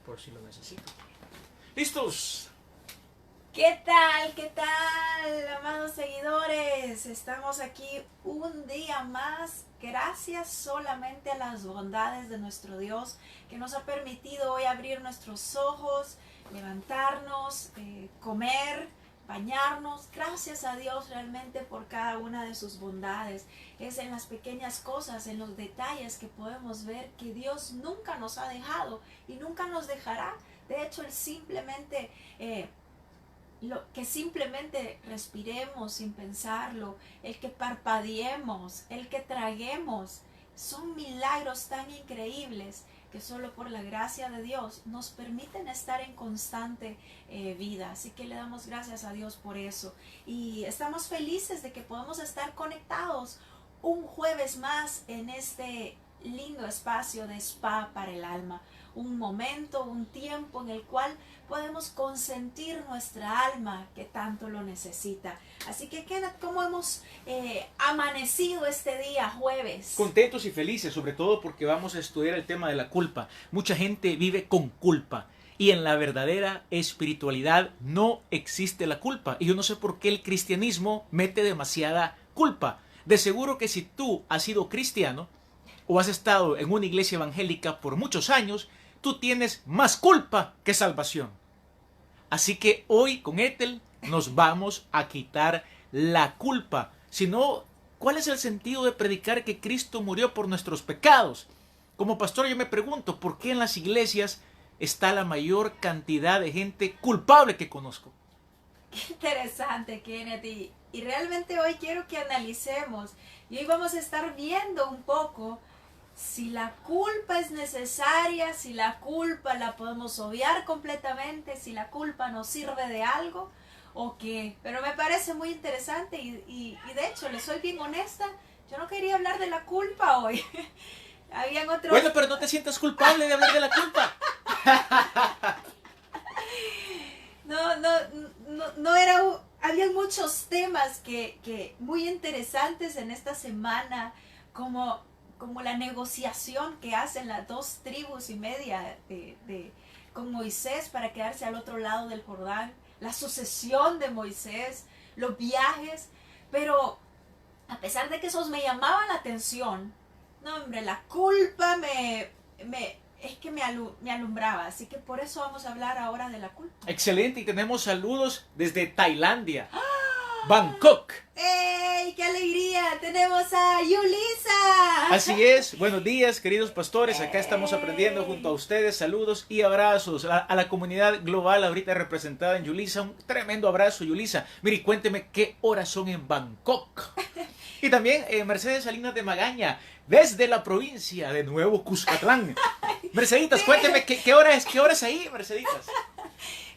por si lo necesito. ¿Listos? ¿Qué tal? ¿Qué tal, amados seguidores? Estamos aquí un día más, gracias solamente a las bondades de nuestro Dios, que nos ha permitido hoy abrir nuestros ojos, levantarnos, comer, bañarnos. Gracias a Dios realmente por cada una de sus bondades. Es en las pequeñas cosas, en los detalles que podemos ver que Dios nunca nos ha dejado y nunca nos dejará. De hecho, Él simplemente... que simplemente respiremos sin pensarlo, el que parpadeemos, el que traguemos, son milagros tan increíbles que solo por la gracia de Dios nos permiten estar en constante vida. Así que le damos gracias a Dios por eso. Y estamos felices de que podamos estar conectados un jueves más en este lindo espacio de spa para el alma. Un momento, un tiempo en el cual podemos consentir nuestra alma que tanto lo necesita. Así que, Kenneth, ¿cómo hemos amanecido este día jueves? Contentos y felices, sobre todo porque vamos a estudiar el tema de la culpa. Mucha gente vive con culpa y en la verdadera espiritualidad no existe la culpa. Y yo no sé por qué el cristianismo mete demasiada culpa. De seguro que si tú has sido cristiano o has estado en una iglesia evangélica por muchos años, tú tienes más culpa que salvación. Así que hoy con Ethel nos vamos a quitar la culpa. Si no, ¿cuál es el sentido de predicar que Cristo murió por nuestros pecados? Como pastor yo me pregunto, ¿por qué en las iglesias está la mayor cantidad de gente culpable que conozco? Qué interesante, Kenneth. Y realmente hoy quiero que analicemos. Y hoy vamos a estar viendo un poco si la culpa es necesaria, si la culpa la podemos obviar completamente, si la culpa nos sirve de algo o qué. Pero me parece muy interesante y de hecho, le soy bien honesta, yo no quería hablar de la culpa hoy. Habían otros... Bueno, pero no te sientas culpable de hablar de la culpa. No era... Habían muchos temas que muy interesantes en esta semana, como la negociación que hacen las 2 tribus y media con Moisés para quedarse al otro lado del Jordán, la sucesión de Moisés, los viajes, pero a pesar de que esos me llamaban la atención, no hombre, la culpa me alumbraba, así que por eso vamos a hablar ahora de la culpa. Excelente, y tenemos saludos desde Tailandia, Bangkok. ¡Ey, qué alegría! Tenemos a Yulisa. Así es, buenos días queridos pastores, acá estamos aprendiendo junto a ustedes, saludos y abrazos a la comunidad global ahorita representada en Yulisa, un tremendo abrazo Yulisa. Mire, cuénteme qué horas son en Bangkok. Y también Mercedes Salinas de Magaña, desde la provincia de Nuevo Cuscatlán. Merceditas, cuénteme qué hora es ahí, Merceditas.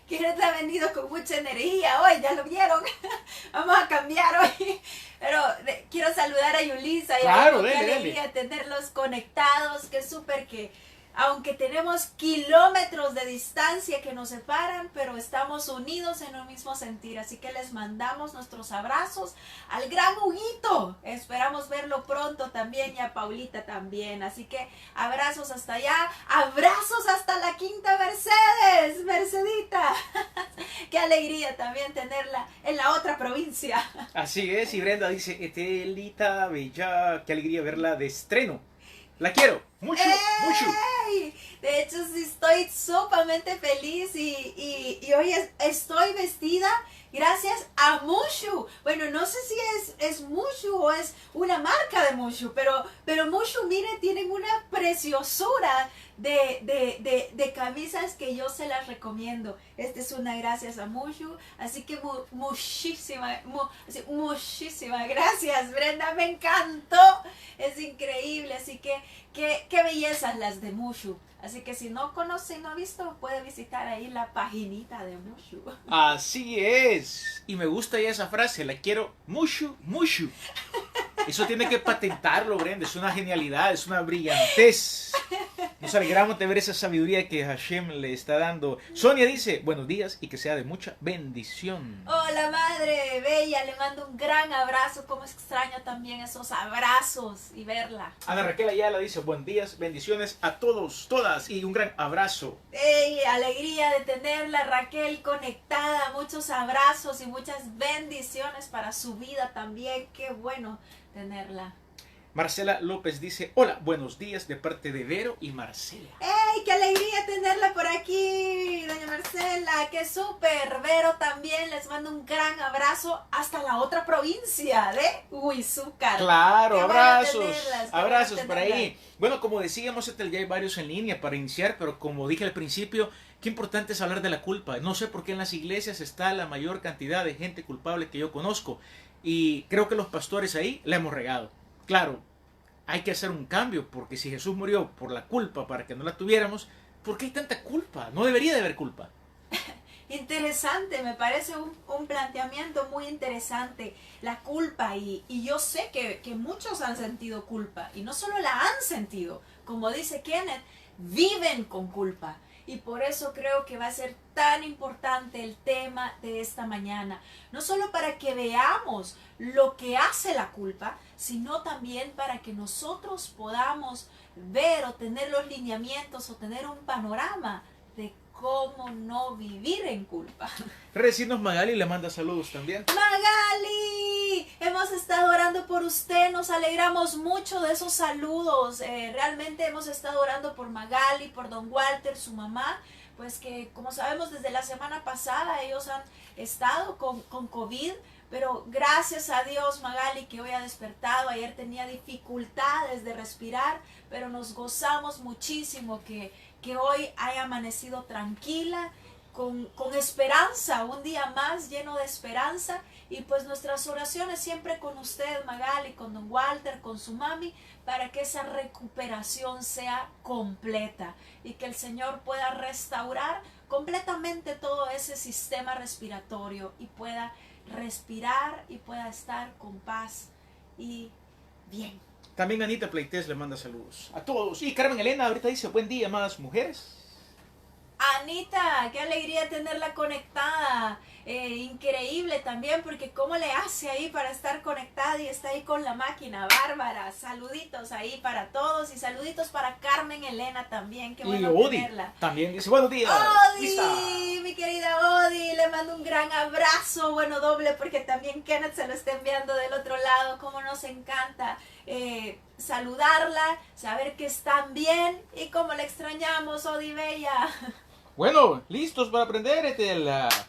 Kenneth ha venido con mucha energía hoy, ya lo vieron. Vamos a cambiar hoy. Pero quiero saludar a Yulisa y claro, qué alegría tenerlos conectados. Qué súper que, aunque tenemos kilómetros de distancia que nos separan, pero estamos unidos en un mismo sentir. Así que les mandamos nuestros abrazos al gran Huguito. Esperamos verlo pronto también y a Paulita también. Así que abrazos hasta allá, abrazos hasta la Quinta Mercedes, Mercedita. Qué alegría también tenerla en la otra provincia. Así es, y Brenda dice, Etelita, bella, qué alegría verla de estreno. La quiero, mucho, mucho. De hecho, sí estoy sumamente feliz y hoy estoy vestida gracias a Mushu. Bueno, no sé si es Mushu o es una marca de Mushu, pero Mushu, mire, tienen una preciosura de camisas que yo se las recomiendo. Esta es una gracias a Mushu, así que muchísimas gracias, Brenda, me encantó, es increíble, así que qué bellezas las de Mushu. Así que si no conoce y no ha visto, puede visitar ahí la paginita de Mushu. Así es. Y me gusta ya esa frase, la quiero Mushu, Mushu. Eso tiene que patentarlo, Brenda. Es una genialidad, es una brillantez. No Nos alegramos de ver esa sabiduría que Hashem le está dando. Sonia dice, buenos días y que sea de mucha bendición. Hola madre bella, le mando un gran abrazo. Como extraño también esos abrazos y verla. Ana Raquel Ayala dice, buen días, bendiciones a todos, todas y un gran abrazo. ¡Ey! Alegría de tenerla, Raquel, conectada. Muchos abrazos y muchas bendiciones para su vida también. Qué bueno tenerla. Marcela López dice, hola, buenos días de parte de Vero y Marcela. ¡Ey! ¡Qué alegría tenerla por aquí, doña Marcela! ¡Qué súper! Vero también, les mando un gran abrazo hasta la otra provincia de Huizúcar. Claro, Qué abrazos, bueno tenerlas, qué abrazos bueno por tenerlas. ahí. Bueno, como decíamos, ya hay varios en línea para iniciar, pero como dije al principio, qué importante es hablar de la culpa. No sé por qué en las iglesias está la mayor cantidad de gente culpable que yo conozco. Y creo que los pastores ahí la hemos regado. Claro, hay que hacer un cambio, porque si Jesús murió por la culpa para que no la tuviéramos, ¿por qué hay tanta culpa? No debería de haber culpa. Interesante, me parece un planteamiento muy interesante, la culpa, y yo sé que muchos han sentido culpa, y no solo la han sentido, como dice Kenneth, viven con culpa, y por eso creo que va a ser tan importante el tema de esta mañana, no solo para que veamos lo que hace la culpa, sino también para que nosotros podamos ver o tener los lineamientos o tener un panorama de cómo no vivir en culpa. Recinos Magali le manda saludos también. Magali, hemos estado orando por usted, nos alegramos mucho de esos saludos. Realmente hemos estado orando por Magali, por don Walter, su mamá, pues que como sabemos desde la semana pasada ellos han estado con COVID, pero gracias a Dios, Magali, que hoy ha despertado. Ayer tenía dificultades de respirar, pero nos gozamos muchísimo que hoy haya amanecido tranquila, con esperanza, un día más lleno de esperanza. Y pues nuestras oraciones siempre con usted, Magali, con don Walter, con su mami, para que esa recuperación sea completa y que el Señor pueda restaurar completamente todo ese sistema respiratorio y pueda respirar y pueda estar con paz y bien. También Anita Pleites le manda saludos a todos. Y Carmen Elena ahorita dice, buen día, amadas mujeres. Anita, qué alegría tenerla conectada. Increíble también, porque cómo le hace ahí para estar conectada y está ahí con la máquina. Bárbara, saluditos ahí para todos y saluditos para Carmen Elena también. Qué bueno y Odi tenerla. también dice, buenos días. Odi, mi querida Odi, le mando un gran abrazo, bueno, doble, porque también Kenneth se lo está enviando del otro lado. Cómo nos encanta saludarla, saber que están bien y cómo la extrañamos, Odi Bella. Bueno, listos para aprender.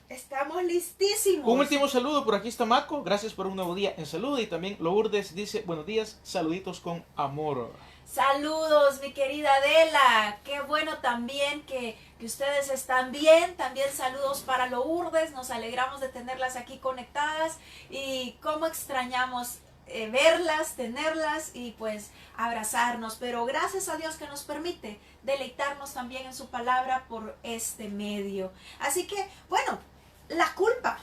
Estamos listísimos. Un último saludo, por aquí está Maco, gracias por un nuevo día en salud. Y también Lourdes dice, buenos días, saluditos con amor. Saludos, mi querida Adela, qué bueno también que ustedes están bien. También saludos para Lourdes, nos alegramos de tenerlas aquí conectadas y cómo extrañamos verlas, tenerlas y pues abrazarnos, pero gracias a Dios que nos permite deleitarnos también en su palabra por este medio. Así que, bueno, la culpa.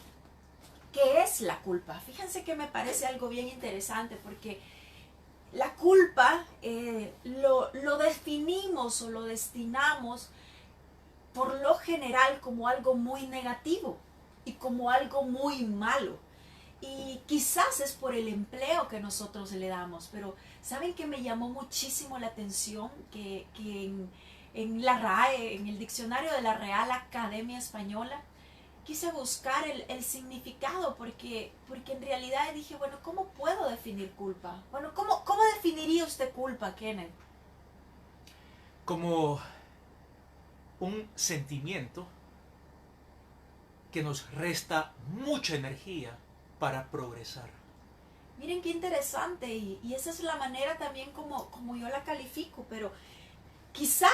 ¿Qué es la culpa? Fíjense que me parece algo bien interesante porque la culpa lo definimos o lo destinamos por lo general como algo muy negativo y como algo muy malo. Y quizás es por el empleo que nosotros le damos, pero ¿saben qué me llamó muchísimo la atención? Que en la RAE, en el diccionario de la Real Academia Española, quise buscar el significado, porque en realidad dije, bueno, ¿cómo puedo definir culpa? Bueno, ¿cómo definiría usted culpa, Kenneth? Como un sentimiento que nos resta mucha energía para progresar. Miren qué interesante, y esa es la manera también como yo la califico, pero quizá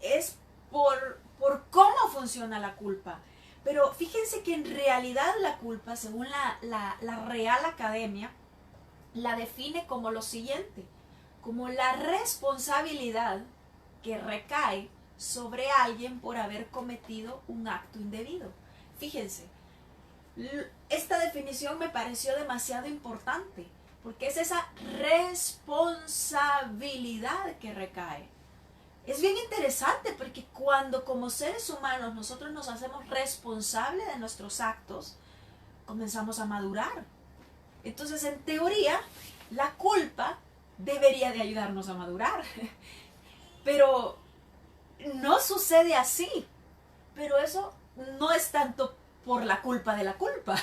es por cómo funciona la culpa. Pero fíjense que en realidad la culpa, según la Real Academia, la define como lo siguiente, como la responsabilidad que recae sobre alguien por haber cometido un acto indebido. Fíjense, esta definición me pareció demasiado importante, porque es esa responsabilidad que recae. es bien interesante porque cuando como seres humanos nosotros nos hacemos responsables de nuestros actos, comenzamos a madurar. Entonces, en teoría, la culpa debería de ayudarnos a madurar. Pero no sucede así. Pero eso no es tanto por la culpa de la culpa,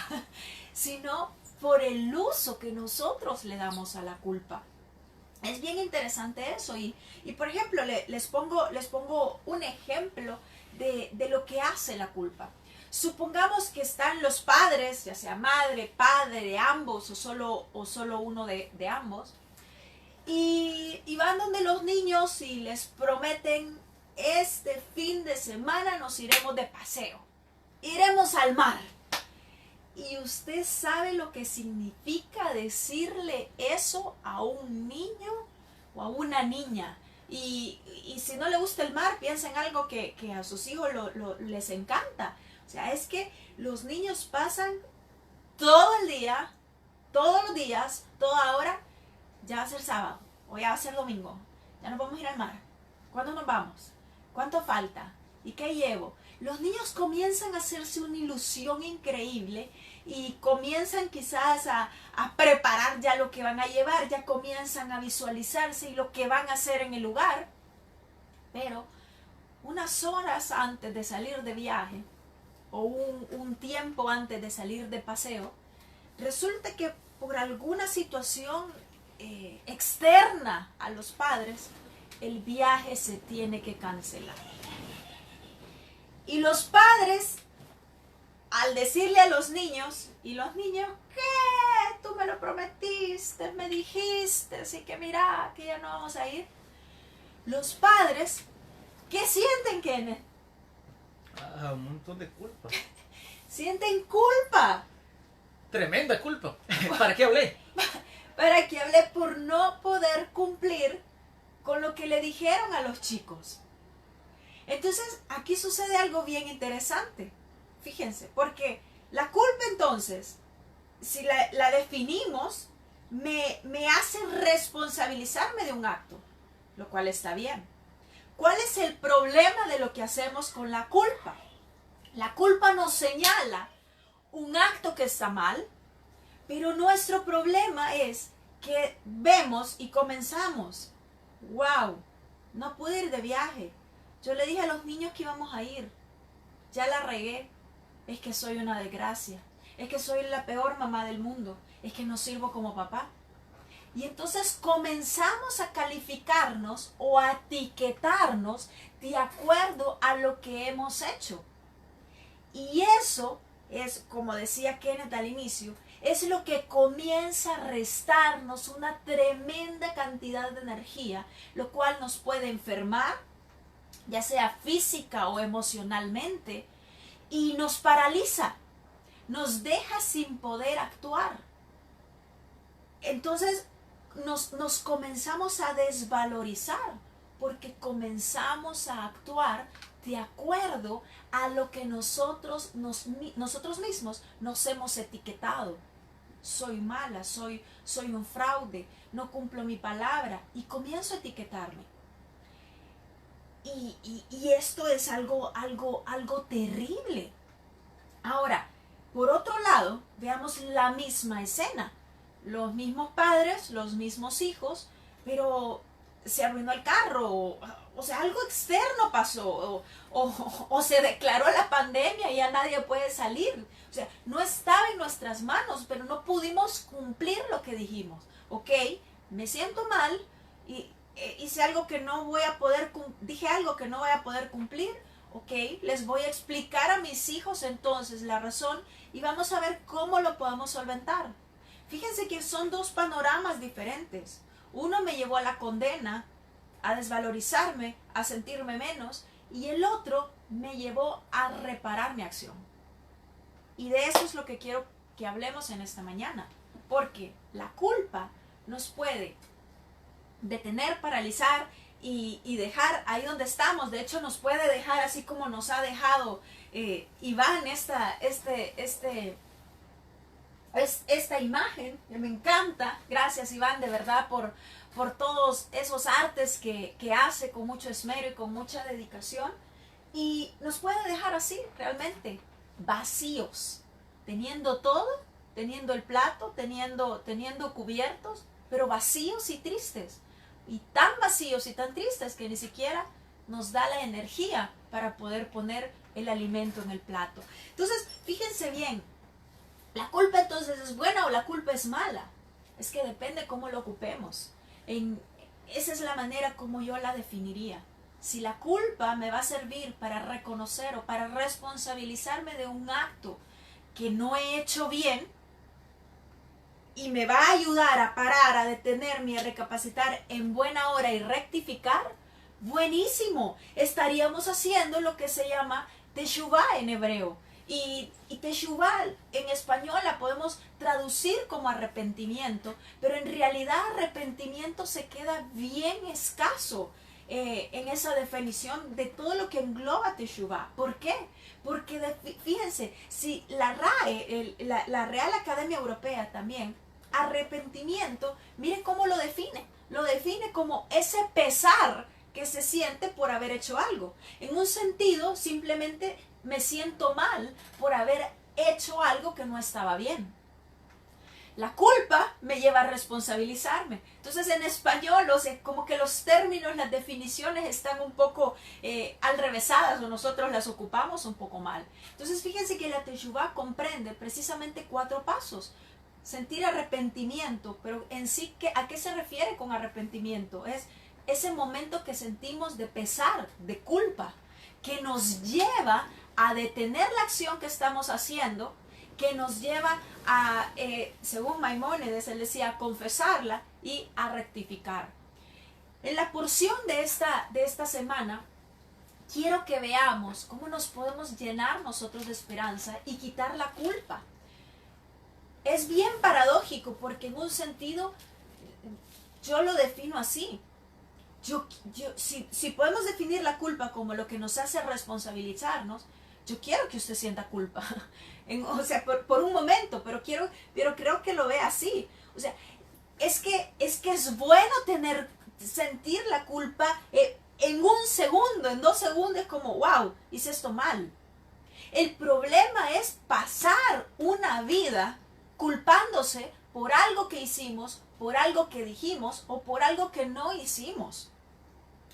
sino por el uso que nosotros le damos a la culpa. Es bien interesante eso. Y por ejemplo, les pongo un ejemplo de lo que hace la culpa. Supongamos que están los padres, ya sea madre, padre, ambos o solo uno de ambos, y van donde los niños y les prometen: este fin de semana nos iremos de paseo, iremos al mar. Y usted sabe lo que significa decirle eso a un niño o a una niña. Y si no le gusta el mar, piensa en algo que a sus hijos les encanta. O sea, es que los niños pasan todo el día, todos los días, toda hora. Ya va a ser sábado o ya va a ser domingo. Ya nos vamos a ir al mar. ¿Cuándo nos vamos? ¿Cuánto falta? ¿Y qué llevo? Los niños comienzan a hacerse una ilusión increíble y comienzan quizás a preparar ya lo que van a llevar, ya comienzan a visualizarse y lo que van a hacer en el lugar. Pero unas horas antes de salir de viaje o un tiempo antes de salir de paseo, resulta que por alguna situación externa a los padres, el viaje se tiene que cancelar. Y los padres, al decirle a los niños, y los niños: ¿qué? Tú me lo prometiste, me dijiste, así que mira, que ya no vamos a ir. Los padres, ¿qué sienten, Kenneth? Un montón de culpa. Sienten culpa. Tremenda culpa. ¿Para qué hablé? Para que hablé por no poder cumplir con lo que le dijeron a los chicos. Entonces, aquí sucede algo bien interesante. Fíjense, porque la culpa entonces, si la definimos, me hace responsabilizarme de un acto, lo cual está bien. ¿Cuál es el problema de lo que hacemos con la culpa? La culpa nos señala un acto que está mal, pero nuestro problema es que vemos y comenzamos: wow, no pude ir de viaje. Yo le dije a los niños que íbamos a ir. Ya la regué. Es que soy una desgracia. Es que soy la peor mamá del mundo. Es que no sirvo como papá. Y entonces comenzamos a calificarnos o a etiquetarnos de acuerdo a lo que hemos hecho. Y eso es, como decía Kenneth al inicio, es lo que comienza a restarnos una tremenda cantidad de energía, lo cual nos puede enfermar, ya sea física o emocionalmente, y nos paraliza, nos deja sin poder actuar. Entonces nos comenzamos a desvalorizar porque comenzamos a actuar de acuerdo a lo que nosotros mismos nos hemos etiquetado. Soy mala, soy un fraude, no cumplo mi palabra, y comienzo a etiquetarme. Y esto es algo terrible. Ahora, por otro lado, veamos la misma escena. Los mismos padres, los mismos hijos, pero se arruinó el carro, o sea, algo externo pasó, o se declaró la pandemia y ya nadie puede salir. O sea, no estaba en nuestras manos, pero no pudimos cumplir lo que dijimos. Ok, me siento mal y hice algo que no voy a poder, dije algo que no voy a poder cumplir. Ok, les voy a explicar a mis hijos entonces la razón y vamos a ver cómo lo podemos solventar. Fíjense que son dos panoramas diferentes. Uno me llevó a la condena, a desvalorizarme, a sentirme menos, y el otro me llevó a reparar mi acción. Y de eso es lo que quiero que hablemos en esta mañana, porque la culpa nos puede detener, paralizar y dejar ahí donde estamos. De hecho, nos puede dejar así como nos ha dejado Iván esta imagen, que me encanta. Gracias, Iván, de verdad, por todos esos artes que hace con mucho esmero y con mucha dedicación. Y nos puede dejar así, realmente, vacíos, teniendo todo, teniendo el plato, teniendo cubiertos, pero vacíos y tristes. Y tan vacíos y tan tristes que ni siquiera nos da la energía para poder poner el alimento en el plato. Entonces, fíjense bien, ¿la culpa entonces es buena o la culpa es mala? Es que depende cómo lo ocupemos. Esa es la manera como yo la definiría. Si la culpa me va a servir para reconocer o para responsabilizarme de un acto que no he hecho bien y me va a ayudar a parar, a detenerme y a recapacitar en buena hora y rectificar, buenísimo. Estaríamos haciendo lo que se llama teshuvá en hebreo. Y teshuvá en español la podemos traducir como arrepentimiento, pero en realidad arrepentimiento se queda bien escaso en esa definición de todo lo que engloba teshuvá. ¿Por qué? Porque fíjense, si la RAE, la Real Academia Europea también, arrepentimiento, miren cómo lo define. Lo define como ese pesar que se siente por haber hecho algo. En un sentido, simplemente me siento mal por haber hecho algo que no estaba bien. La culpa me lleva a responsabilizarme. Entonces en español, o sea, como que los términos, las definiciones están un poco alrevesadas o nosotros las ocupamos un poco mal. Entonces fíjense que la teshuvá comprende precisamente 4 pasos. Sentir arrepentimiento, pero en sí, ¿a qué se refiere con arrepentimiento? Es ese momento que sentimos de pesar, de culpa, que nos lleva a detener la acción que estamos haciendo, que nos lleva a, según Maimónides, él decía, a confesarla y a rectificar. En la porción de esta semana, quiero que veamos cómo nos podemos llenar nosotros de esperanza y quitar la culpa. Es bien paradójico porque en un sentido, yo lo defino así. Si podemos definir la culpa como lo que nos hace responsabilizarnos, yo quiero que usted sienta culpa, o sea, por un momento, pero creo que lo ve así. O sea, es que es bueno sentir la culpa en un segundo, en 2 segundos, es como, wow, hice esto mal. El problema es pasar una vida culpándose por algo que hicimos, por algo que dijimos o por algo que no hicimos.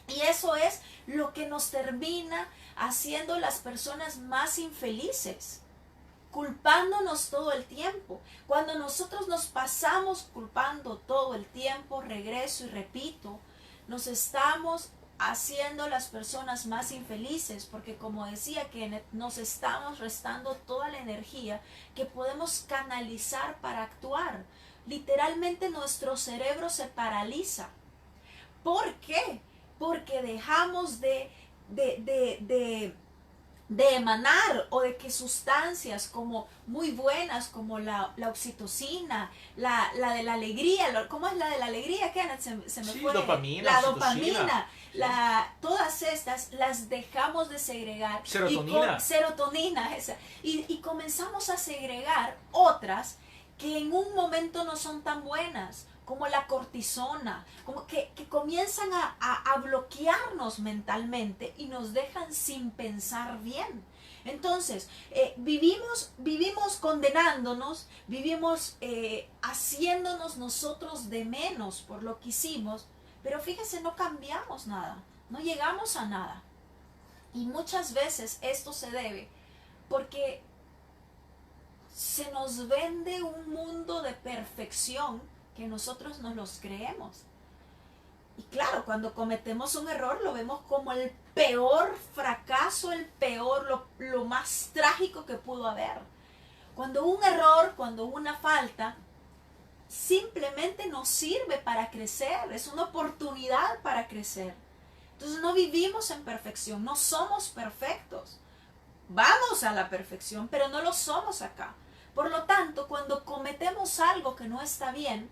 Y eso es lo que nos termina haciendo las personas más infelices, culpándonos todo el tiempo. Cuando nosotros nos pasamos culpando todo el tiempo, regreso y repito, nos estamos haciendo las personas más infelices, porque como decía, que nos estamos restando toda la energía que podemos canalizar para actuar. Literalmente nuestro cerebro se paraliza. ¿Por qué? Porque dejamos de emanar, o de que sustancias como muy buenas como la oxitocina, la de la alegría, ¿cómo es la de la alegría? Kenneth, se me fue. Dopamina, la dopamina, todas estas las dejamos de segregar. Serotonina, esa. Y comenzamos a segregar otras que en un momento no son tan buenas, como la cortisona, como que comienzan a bloquearnos mentalmente y nos dejan sin pensar bien. Entonces, vivimos condenándonos, vivimos haciéndonos nosotros de menos por lo que hicimos, pero fíjese, no cambiamos nada, no llegamos a nada. Y muchas veces esto se debe porque se nos vende un mundo de perfección que nosotros nos los creemos. Y claro, cuando cometemos un error lo vemos como el peor fracaso, lo más trágico que pudo haber. Cuando un error, cuando una falta, simplemente nos sirve para crecer, es una oportunidad para crecer. Entonces no vivimos en perfección, no somos perfectos. Vamos a la perfección, pero no lo somos acá. Por lo tanto, cuando cometemos algo que no está bien,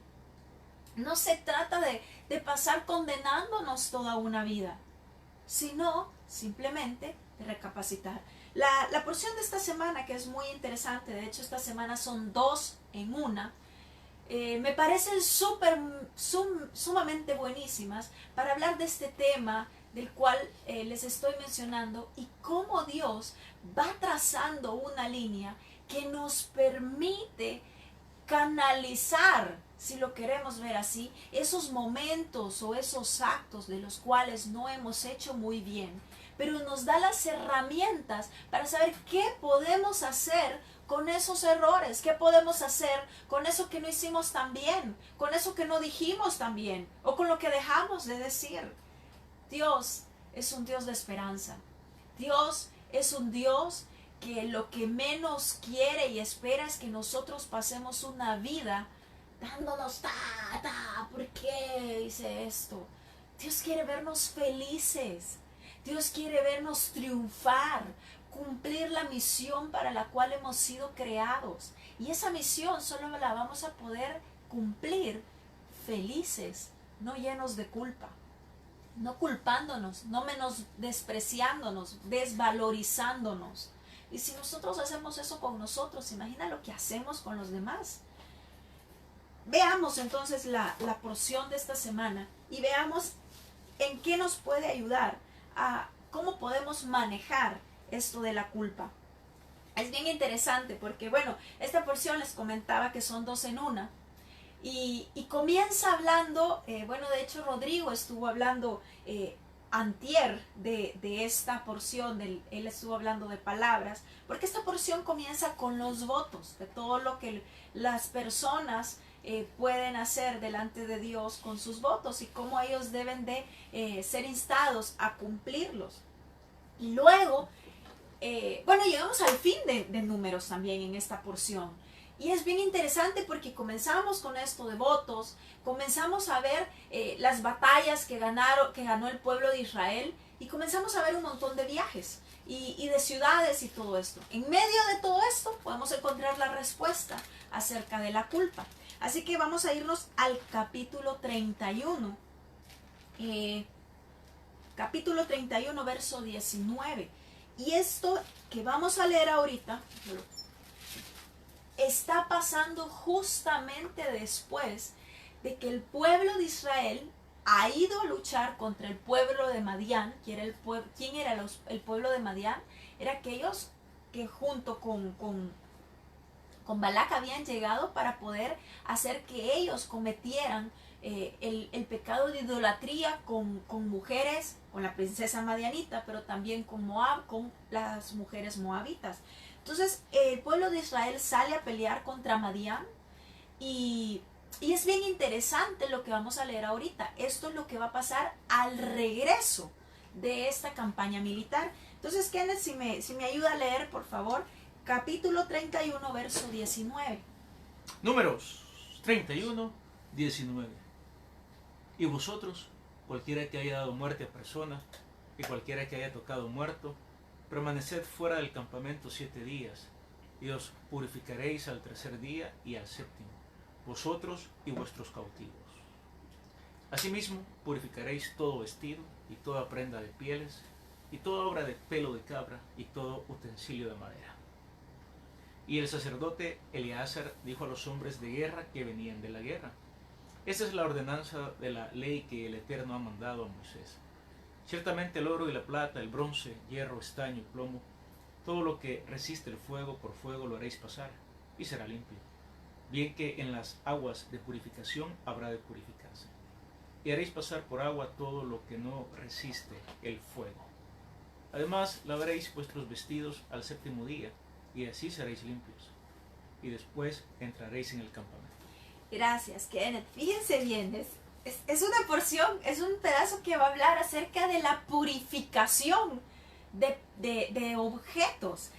no se trata de pasar condenándonos toda una vida, sino simplemente de recapacitar. La porción de esta semana, que es muy interesante, de hecho esta semana son 2 en una, me parecen sumamente buenísimas para hablar de este tema del cual les estoy mencionando y cómo Dios va trazando una línea que nos permite canalizar, si lo queremos ver así, esos momentos o esos actos de los cuales no hemos hecho muy bien, pero nos da las herramientas para saber qué podemos hacer con esos errores, qué podemos hacer con eso que no hicimos tan bien, con eso que no dijimos tan bien o con lo que dejamos de decir. Dios es un Dios de esperanza. Dios es un Dios que lo que menos quiere y espera es que nosotros pasemos una vida dándonos ¿por qué hice esto? Dios quiere vernos felices. Dios quiere vernos triunfar, cumplir la misión para la cual hemos sido creados. Y esa misión solo la vamos a poder cumplir felices, no llenos de culpa, no culpándonos, no menos despreciándonos, desvalorizándonos. Y si nosotros hacemos eso con nosotros, imagina lo que hacemos con los demás. Veamos entonces la porción de esta semana y veamos en qué nos puede ayudar a cómo podemos manejar esto de la culpa. Es bien interesante porque, bueno, esta porción les comentaba que son dos en una. Y comienza hablando, bueno, de hecho Rodrigo estuvo hablando antier de esta porción, él estuvo hablando de palabras, porque esta porción comienza con los votos, de todo lo que las personas pueden hacer delante de Dios con sus votos y cómo ellos deben de ser instados a cumplirlos. Y luego, bueno, llegamos al fin de Números también en esta porción. Y es bien interesante porque comenzamos con esto de votos, comenzamos a ver las batallas que ganó el pueblo de Israel y comenzamos a ver un montón de viajes y de ciudades y todo esto. En medio de todo esto podemos encontrar la respuesta acerca de la culpa. Así que vamos a irnos al capítulo 31. Capítulo 31, verso 19. Y esto que vamos a leer ahorita está pasando justamente después de que el pueblo de Israel ha ido a luchar contra el pueblo de Madián. ¿Quién era el pueblo de Madián? Era aquellos que junto con Balac habían llegado para poder hacer que ellos cometieran el pecado de idolatría con mujeres, con la princesa madianita, pero también con Moab, con las mujeres moabitas. Entonces el pueblo de Israel sale a pelear contra Madián y es bien interesante lo que vamos a leer ahorita. Esto es lo que va a pasar al regreso de esta campaña militar. Entonces, Kenneth, si me ayuda a leer, por favor, capítulo 31, verso 19. Números 31, 19. Y vosotros, cualquiera que haya dado muerte a persona, y cualquiera que haya tocado muerto, permaneced fuera del campamento 7 días, y os purificaréis al tercer día y al séptimo, vosotros y vuestros cautivos. Asimismo, purificaréis todo vestido, y toda prenda de pieles, y toda obra de pelo de cabra, y todo utensilio de madera. Y el sacerdote Eleazar dijo a los hombres de guerra que venían de la guerra: esta es la ordenanza de la ley que el Eterno ha mandado a Moisés. Ciertamente el oro y la plata, el bronce, hierro, estaño, plomo, todo lo que resiste el fuego, por fuego lo haréis pasar, y será limpio. Bien que en las aguas de purificación habrá de purificarse. Y haréis pasar por agua todo lo que no resiste el fuego. Además, lavaréis vuestros vestidos al séptimo día, y así seréis limpios. Y después entraréis en el campamento. Gracias, Kenneth. Fíjense bien, es una porción, es un pedazo que va a hablar acerca de la purificación de objetos.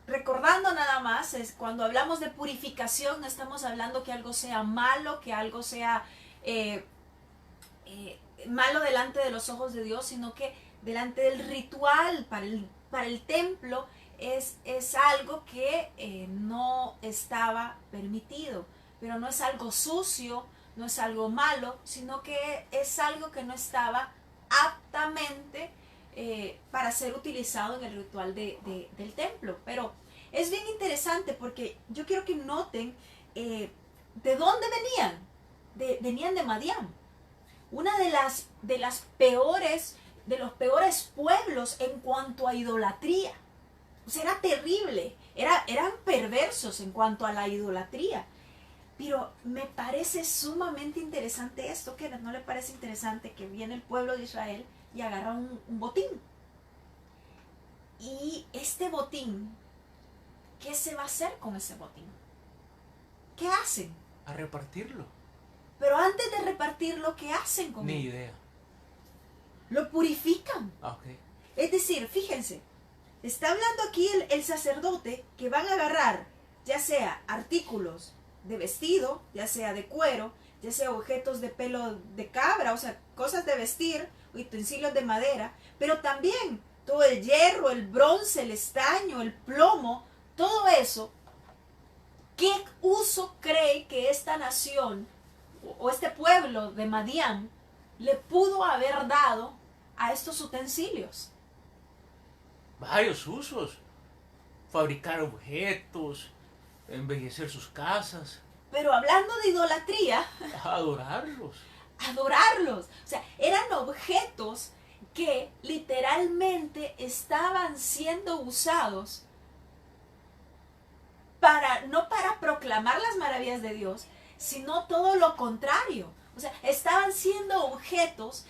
Recordando nada más, es cuando hablamos de purificación, no estamos hablando que algo sea malo, que algo sea malo delante de los ojos de Dios, sino que delante del ritual para el templo es algo que no estaba permitido, pero no es algo sucio, no es algo malo, sino que es algo que no estaba aptamente para ser utilizado en el ritual del templo. Pero es bien interesante porque yo quiero que noten ¿de dónde venían? Venían de Madián. Una de los peores pueblos en cuanto a idolatría. O sea, era terrible. Eran perversos en cuanto a la idolatría. Pero me parece sumamente interesante esto, que ¿no le parece interesante que viene el pueblo de Israel y agarra un botín? Y este botín, ¿qué se va a hacer con ese botín? ¿Qué hacen? A repartirlo. Pero antes de repartirlo, ¿qué hacen con él? Ni idea. Lo purifican. Okay. Es decir, fíjense, está hablando aquí el sacerdote que van a agarrar ya sea artículos de vestido, ya sea de cuero, ya sea objetos de pelo de cabra, o sea, cosas de vestir, utensilios de madera, pero también todo el hierro, el bronce, el estaño, el plomo, todo eso. ¿Qué uso cree que esta nación o este pueblo de Madián le pudo haber dado a estos utensilios? Varios usos. Fabricar objetos, embellecer sus casas. Pero hablando de idolatría, Adorarlos. adorarlos. O sea, eran objetos que literalmente estaban siendo usados no para proclamar las maravillas de Dios, sino todo lo contrario. O sea, estaban siendo objetos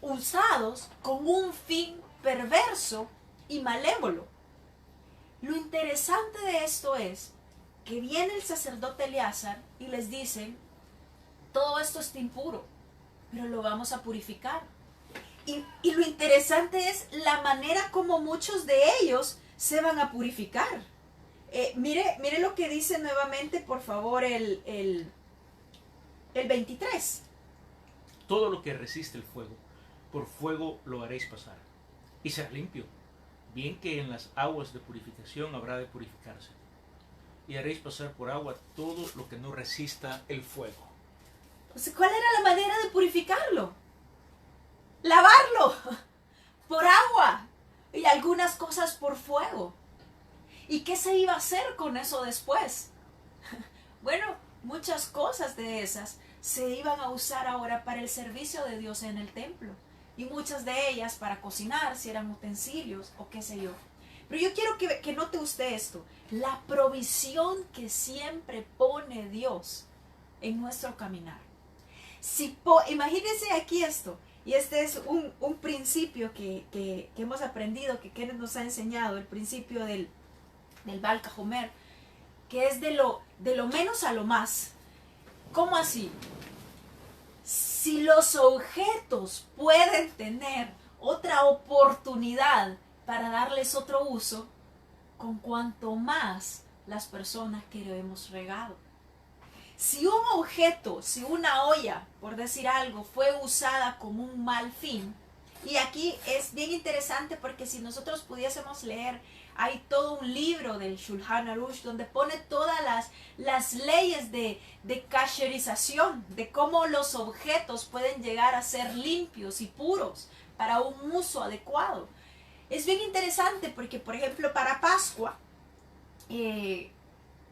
usados con un fin perverso y malévolo. Lo interesante de esto es que viene el sacerdote Eleazar y les dice, todo esto está impuro, pero lo vamos a purificar. Y lo interesante es la manera como muchos de ellos se van a purificar. Mire lo que dice nuevamente, por favor, el 23. Todo lo que resiste el fuego, por fuego lo haréis pasar, y será limpio. Bien que en las aguas de purificación habrá de purificarse. Y haréis pasar por agua todo lo que no resista el fuego. O sea, ¿cuál era la manera de purificarlo? Lavarlo por agua y algunas cosas por fuego. ¿Y qué se iba a hacer con eso después? Bueno, muchas cosas de esas se iban a usar ahora para el servicio de Dios en el templo. Y muchas de ellas para cocinar, si eran utensilios o qué sé yo. Pero yo quiero que note usted esto. La provisión que siempre pone Dios en nuestro caminar. Imagínense aquí esto. Y este es un principio que hemos aprendido, que Kenneth nos ha enseñado. El principio del Baal HaJomer, que es de lo menos a lo más. ¿Cómo así? Si los objetos pueden tener otra oportunidad para darles otro uso, con cuanto más las personas que lo hemos regado. Si un objeto, si una olla, por decir algo, fue usada con un mal fin, y aquí es bien interesante porque si nosotros pudiésemos leer, hay todo un libro del Shulchan Aruch donde pone todas las leyes de kasherización, de cómo los objetos pueden llegar a ser limpios y puros para un uso adecuado. Es bien interesante porque, por ejemplo, para Pascua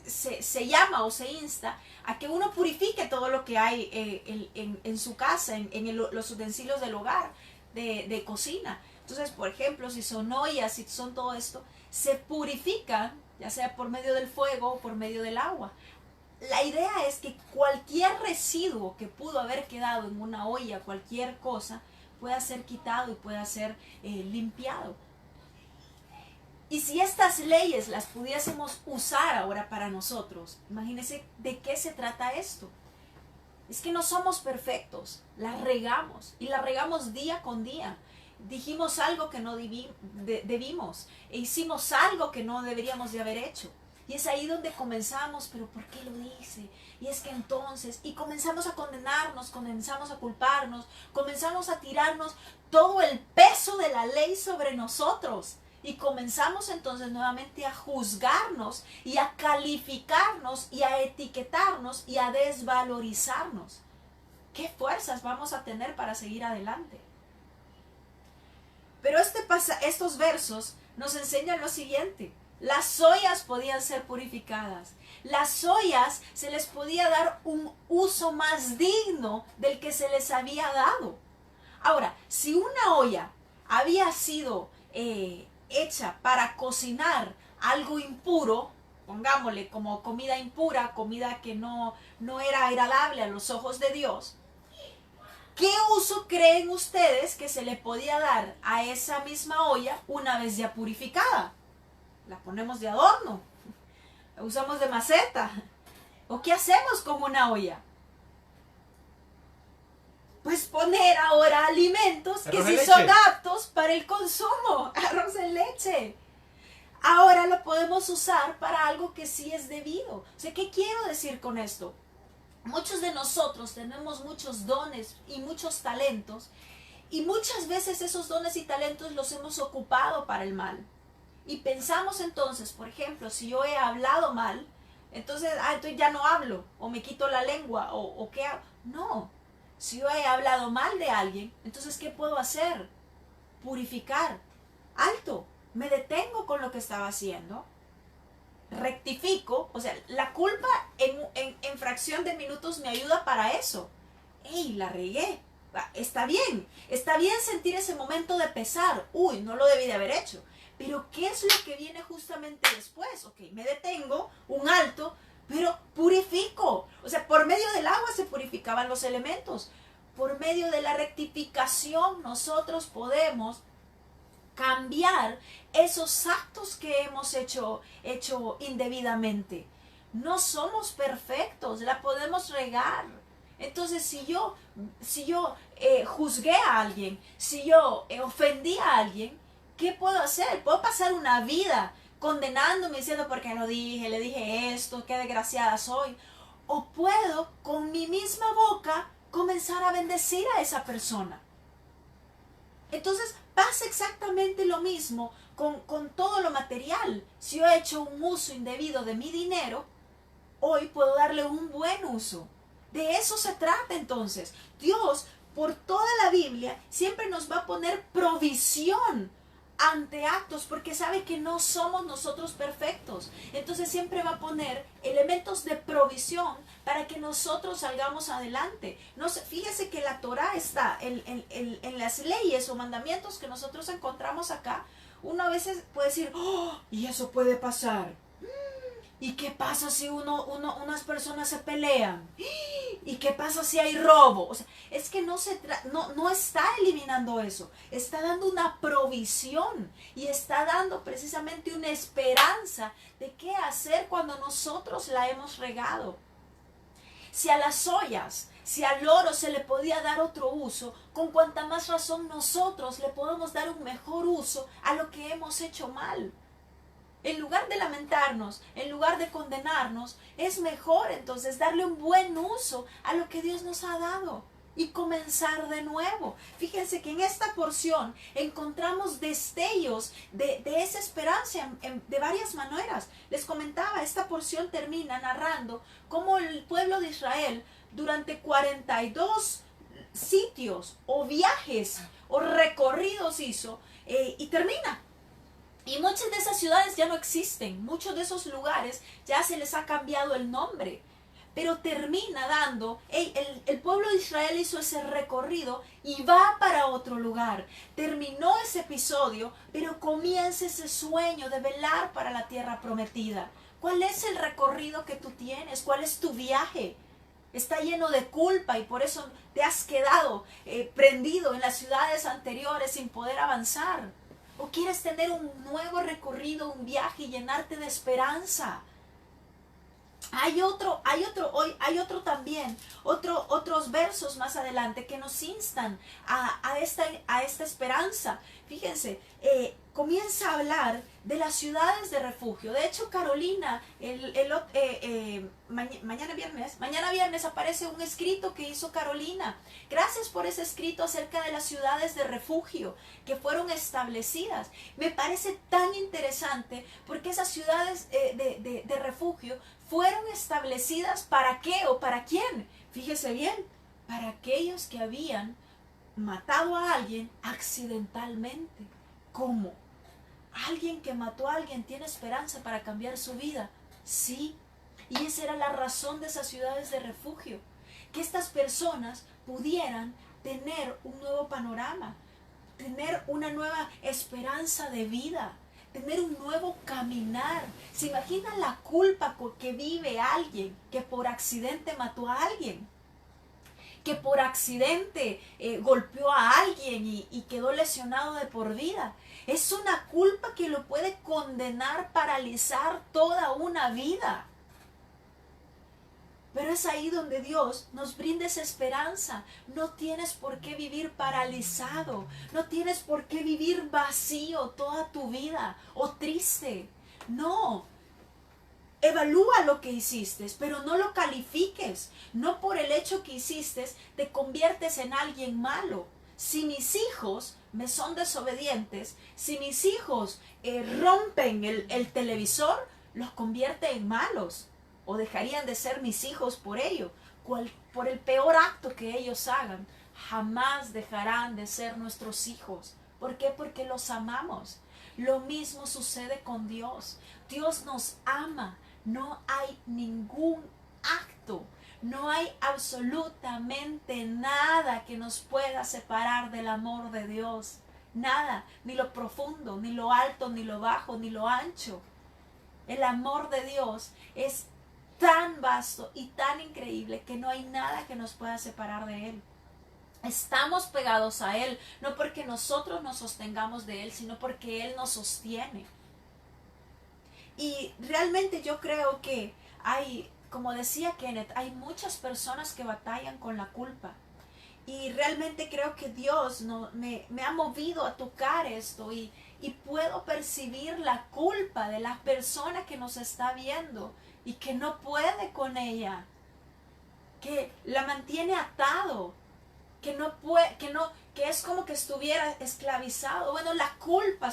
se llama o se insta a que uno purifique todo lo que hay en su casa, los utensilios del hogar, de cocina. Entonces, por ejemplo, si son ollas, si son todo esto, se purifican, ya sea por medio del fuego o por medio del agua. La idea es que cualquier residuo que pudo haber quedado en una olla, cualquier cosa, pueda ser quitado y pueda ser limpiado. Y si estas leyes las pudiésemos usar ahora para nosotros, imagínense de qué se trata esto. Es que no somos perfectos, las regamos y las regamos día con día. Dijimos algo que no debimos e hicimos algo que no deberíamos de haber hecho. Y es ahí donde comenzamos, pero ¿por qué lo hice? Y es que entonces, y comenzamos a condenarnos, comenzamos a culparnos, comenzamos a tirarnos todo el peso de la ley sobre nosotros. Y comenzamos entonces nuevamente a juzgarnos y a calificarnos y a etiquetarnos y a desvalorizarnos. ¿Qué fuerzas vamos a tener para seguir adelante? Pero estos versos nos enseñan lo siguiente, Las ollas podían ser purificadas. Las ollas se les podía dar un uso más digno del que se les había dado. Ahora, si una olla había sido hecha para cocinar algo impuro, pongámosle como comida impura, comida que no era agradable a los ojos de Dios, ¿qué uso creen ustedes que se le podía dar a esa misma olla una vez ya purificada? La ponemos de adorno, la usamos de maceta. ¿O qué hacemos con una olla? Pues poner ahora alimentos que sí son aptos para el consumo, arroz en leche. Ahora lo podemos usar para algo que sí es debido. O sea, ¿qué quiero decir con esto? Muchos de nosotros tenemos muchos dones y muchos talentos, y muchas veces esos dones y talentos los hemos ocupado para el mal. Y pensamos entonces, por ejemplo, si yo he hablado mal, entonces ya no hablo, o me quito la lengua, o qué hago. No, si yo he hablado mal de alguien, entonces ¿qué puedo hacer? Purificar. Alto, me detengo con lo que estaba haciendo, rectifico. O sea, la culpa en fracción de minutos me ayuda para eso. ¡Ey, la regué! Está bien sentir ese momento de pesar. Uy, no lo debí de haber hecho. Pero ¿qué es lo que viene justamente después? Ok, me detengo, un alto, pero purifico. O sea, por medio del agua se purificaban los elementos. Por medio de la rectificación nosotros podemos cambiar esos actos que hemos hecho indebidamente. No somos perfectos, la podemos regar. Entonces, si yo juzgué a alguien, si yo ofendí a alguien, ¿qué puedo hacer? Puedo pasar una vida condenándome, diciendo porque le dije esto, qué desgraciada soy. O puedo con mi misma boca comenzar a bendecir a esa persona. Entonces pasa exactamente lo mismo con todo lo material. Si yo he hecho un uso indebido de mi dinero, hoy puedo darle un buen uso. De eso se trata entonces. Dios, por toda la Biblia, siempre nos va a poner provisión ante actos, porque sabe que no somos nosotros perfectos. Entonces siempre va a poner elementos de provisión para que nosotros salgamos adelante. No sé, fíjese que la Torah está en las leyes o mandamientos que nosotros encontramos acá. Uno a veces puede decir, oh, y eso puede pasar. ¿Y qué pasa si unas personas se pelean? ¿Y qué pasa si hay robo? O sea, es que no está eliminando eso. Está dando una provisión y está dando precisamente una esperanza de qué hacer cuando nosotros la hemos regado. Si a las ollas, si al oro se le podía dar otro uso, con cuanta más razón nosotros le podemos dar un mejor uso a lo que hemos hecho mal. En lugar de lamentarnos, en lugar de condenarnos, es mejor entonces darle un buen uso a lo que Dios nos ha dado y comenzar de nuevo. Fíjense que en esta porción encontramos destellos de esa esperanza de varias maneras. Les comentaba, esta porción termina narrando cómo el pueblo de Israel durante 42 sitios o viajes o recorridos hizo y termina. Y muchas de esas ciudades ya no existen, muchos de esos lugares ya se les ha cambiado el nombre, pero termina dando, el pueblo de Israel hizo ese recorrido y va para otro lugar. Terminó ese episodio, pero comienza ese sueño de velar para la tierra prometida. ¿Cuál es el recorrido que tú tienes? ¿Cuál es tu viaje? Está lleno de culpa y por eso te has quedado prendido en las ciudades anteriores sin poder avanzar. ¿O quieres tener un nuevo recorrido, un viaje y llenarte de esperanza? Hay otros versos más adelante que nos instan a esta esperanza. Fíjense, comienza a hablar de las ciudades de refugio. De hecho, Carolina, mañana viernes aparece un escrito que hizo Carolina. Gracias por ese escrito acerca de las ciudades de refugio que fueron establecidas. Me parece tan interesante porque esas ciudades de refugio fueron establecidas ¿para qué o para quién? Fíjese bien, para aquellos que habían matado a alguien accidentalmente. ¿Cómo? ¿Alguien que mató a alguien tiene esperanza para cambiar su vida? Sí. Y esa era la razón de esas ciudades de refugio. Que estas personas pudieran tener un nuevo panorama, tener una nueva esperanza de vida, tener un nuevo caminar. ¿Se imagina la culpa que vive alguien que por accidente mató a alguien? Que por accidente golpeó a alguien y quedó lesionado de por vida. Es una culpa que lo puede condenar, paralizar toda una vida. Pero es ahí donde Dios nos brinda esa esperanza. No tienes por qué vivir paralizado. No tienes por qué vivir vacío toda tu vida o triste. No. Evalúa lo que hiciste, pero no lo califiques. No por el hecho que hiciste te conviertes en alguien malo. Si mis hijos me son desobedientes, si mis hijos rompen el televisor, los convierte en malos. O dejarían de ser mis hijos por ello. Por el peor acto que ellos hagan, jamás dejarán de ser nuestros hijos. ¿Por qué? Porque los amamos. Lo mismo sucede con Dios. Dios nos ama. No hay ningún acto, no hay absolutamente nada que nos pueda separar del amor de Dios. Nada, ni lo profundo, ni lo alto, ni lo bajo, ni lo ancho. El amor de Dios es tan vasto y tan increíble que no hay nada que nos pueda separar de Él. Estamos pegados a Él, no porque nosotros nos sostengamos de Él, sino porque Él nos sostiene. Y realmente yo creo que hay, como decía Kenneth, hay muchas personas que batallan con la culpa. Y realmente creo que Dios me ha movido a tocar esto y puedo percibir la culpa de la persona que nos está viendo y que no puede con ella, que la mantiene atado, que no puede, que es como que estuviera esclavizado. Bueno, la culpa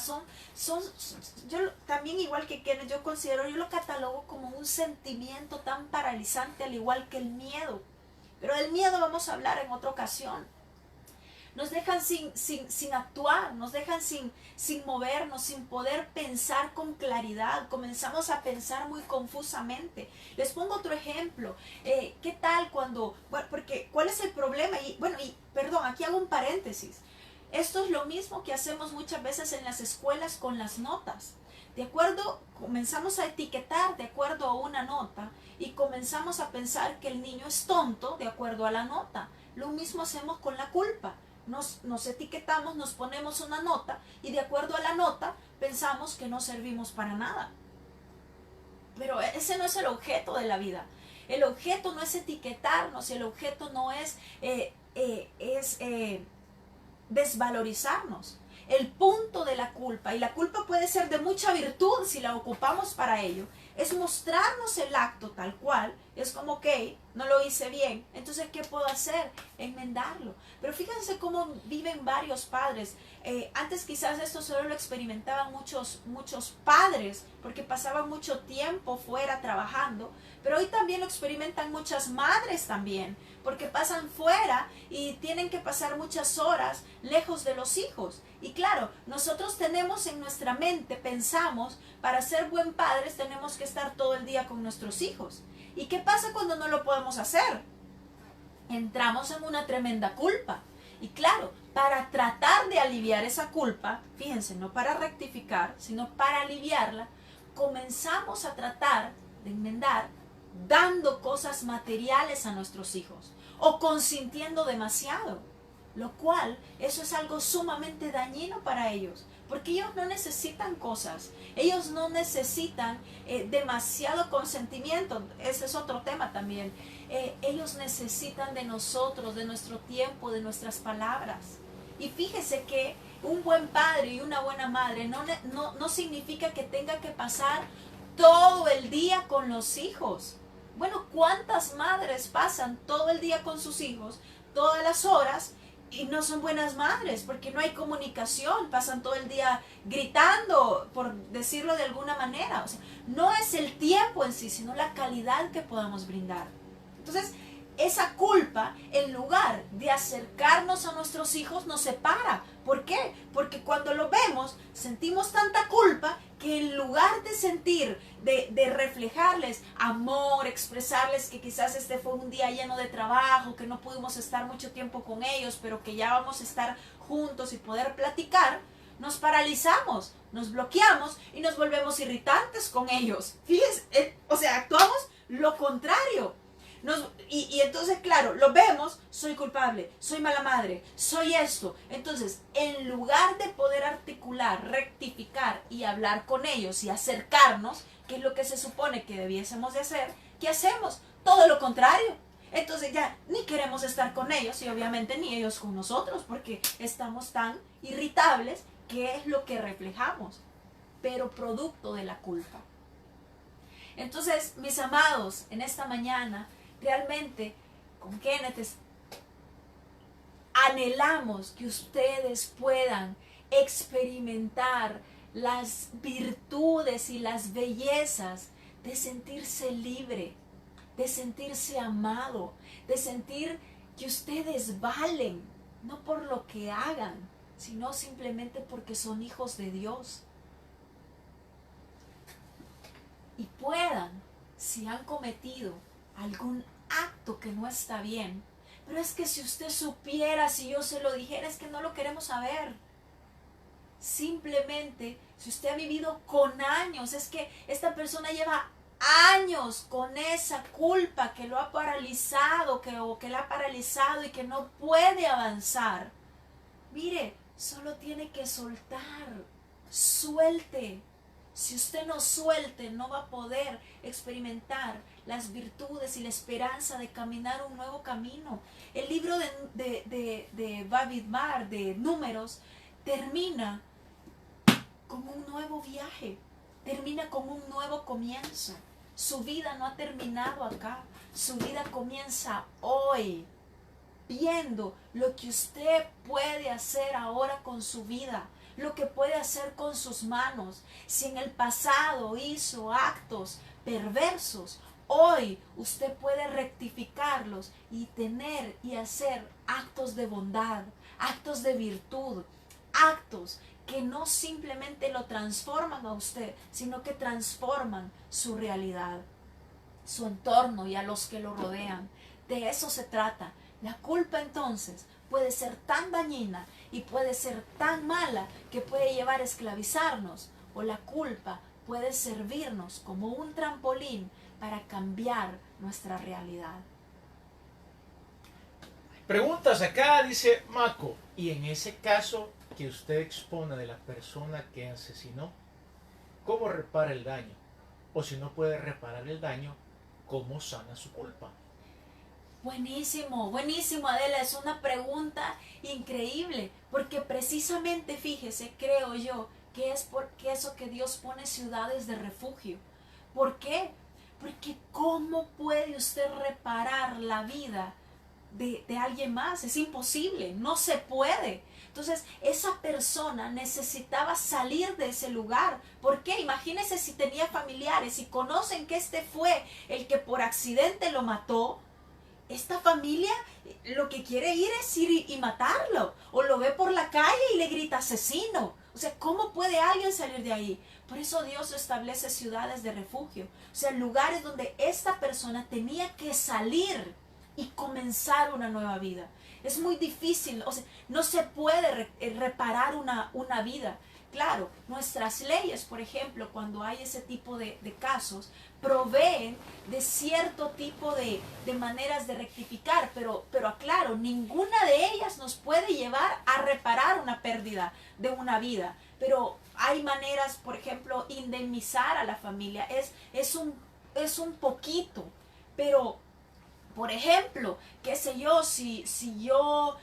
yo también, igual que Kenneth, yo lo catalogo como un sentimiento tan paralizante al igual que el miedo. Pero del miedo vamos a hablar en otra ocasión. Nos dejan sin actuar, nos dejan sin movernos, sin poder pensar con claridad. Comenzamos a pensar muy confusamente. Les pongo otro ejemplo. ¿Qué tal cuando, porque cuál es el problema? Perdón, aquí hago un paréntesis. Esto es lo mismo que hacemos muchas veces en las escuelas con las notas. Comenzamos a etiquetar de acuerdo a una nota y comenzamos a pensar que el niño es tonto de acuerdo a la nota. Lo mismo hacemos con la culpa. Nos etiquetamos, nos ponemos una nota y de acuerdo a la nota pensamos que no servimos para nada. Pero ese no es el objeto de la vida. El objeto no es etiquetarnos, el objeto no es desvalorizarnos. El punto de la culpa, y la culpa puede ser de mucha virtud si la ocupamos para ello, es mostrarnos el acto tal cual. Es como, ok, no lo hice bien, entonces ¿qué puedo hacer? Enmendarlo. Pero fíjense cómo viven varios padres. Antes quizás esto solo lo experimentaban muchos padres porque pasaban mucho tiempo fuera trabajando, pero hoy también lo experimentan muchas madres también, porque pasan fuera y tienen que pasar muchas horas lejos de los hijos. Y claro, nosotros tenemos en nuestra mente, pensamos, para ser buen padres tenemos que estar todo el día con nuestros hijos. ¿Y qué pasa cuando no lo podemos hacer? Entramos en una tremenda culpa. Y claro, para tratar de aliviar esa culpa, fíjense, no para rectificar, sino para aliviarla, comenzamos a tratar de enmendar dando cosas materiales a nuestros hijos o consintiendo demasiado, lo cual eso es algo sumamente dañino para ellos, porque ellos no necesitan cosas, ellos no necesitan demasiado consentimiento. Ese es otro tema también. Ellos necesitan de nosotros, de nuestro tiempo, de nuestras palabras. Y fíjese que un buen padre y una buena madre no significa que tenga que pasar todo el día con los hijos. Bueno, ¿cuántas madres pasan todo el día con sus hijos, todas las horas, y no son buenas madres? Porque no hay comunicación, pasan todo el día gritando, por decirlo de alguna manera. O sea, no es el tiempo en sí, sino la calidad que podamos brindar. Entonces, esa culpa, en lugar de acercarnos a nuestros hijos, nos separa. ¿Por qué? Porque cuando lo vemos, sentimos tanta culpa que en lugar de sentir, de reflejarles amor, expresarles que quizás este fue un día lleno de trabajo, que no pudimos estar mucho tiempo con ellos, pero que ya vamos a estar juntos y poder platicar, nos paralizamos, nos bloqueamos y nos volvemos irritantes con ellos. Fíjense, o sea, actuamos lo contrario. Y entonces, claro, lo vemos, soy culpable, soy mala madre, soy esto. Entonces, en lugar de poder articular, rectificar y hablar con ellos y acercarnos, que es lo que se supone que debiésemos de hacer, ¿qué hacemos? Todo lo contrario. Entonces ya ni queremos estar con ellos y obviamente ni ellos con nosotros porque estamos tan irritables que es lo que reflejamos, pero producto de la culpa. Entonces, mis amados, en esta mañana, realmente con Kenneth anhelamos que ustedes puedan experimentar las virtudes y las bellezas de sentirse libre, de sentirse amado, de sentir que ustedes valen, no por lo que hagan, sino simplemente porque son hijos de Dios. Y puedan, si han cometido algún acto que no está bien, pero es que si usted supiera, si yo se lo dijera, es que no lo queremos saber. Simplemente, si usted ha vivido con años, es que esta persona lleva años con esa culpa que lo ha paralizado, que la ha paralizado y que no puede avanzar. Mire, solo tiene que soltar, suelte. Si usted no suelte, no va a poder experimentar las virtudes y la esperanza de caminar un nuevo camino. El libro de Bamidbar, de Números, termina con un nuevo viaje, termina con un nuevo comienzo. Su vida no ha terminado acá, su vida comienza hoy, viendo lo que usted puede hacer ahora con su vida, lo que puede hacer con sus manos. Si en el pasado hizo actos perversos, hoy usted puede rectificarlos y tener y hacer actos de bondad, actos de virtud, actos que no simplemente lo transforman a usted, sino que transforman su realidad, su entorno y a los que lo rodean. De eso se trata. La culpa entonces puede ser tan dañina y puede ser tan mala que puede llevar a esclavizarnos, o la culpa puede servirnos como un trampolín para cambiar nuestra realidad. Preguntas acá, dice Maco, y en ese caso que usted expone de la persona que asesinó, ¿cómo repara el daño? O si no puede reparar el daño, ¿cómo sana su culpa? Buenísimo, buenísimo, Adela, es una pregunta increíble, porque precisamente, fíjese, creo yo, que es porque eso que Dios pone ciudades de refugio. ¿Por qué? Porque ¿cómo puede usted reparar la vida de alguien más? Es imposible, no se puede. Entonces, esa persona necesitaba salir de ese lugar. ¿Por qué? Imagínense si tenía familiares y conocen que este fue el que por accidente lo mató. Esta familia lo que quiere ir es ir y matarlo. O lo ve por la calle y le grita asesino. O sea, ¿cómo puede alguien salir de ahí? Por eso Dios establece ciudades de refugio. O sea, lugares donde esta persona tenía que salir y comenzar una nueva vida. Es muy difícil, o sea, no se puede reparar una vida. Claro, nuestras leyes, por ejemplo, cuando hay ese tipo de casos, proveen de cierto tipo de maneras de rectificar, pero aclaro, ninguna de ellas nos puede llevar a reparar una pérdida de una vida. Pero hay maneras, por ejemplo, indemnizar a la familia, es un poquito, pero por ejemplo, qué sé yo, si yo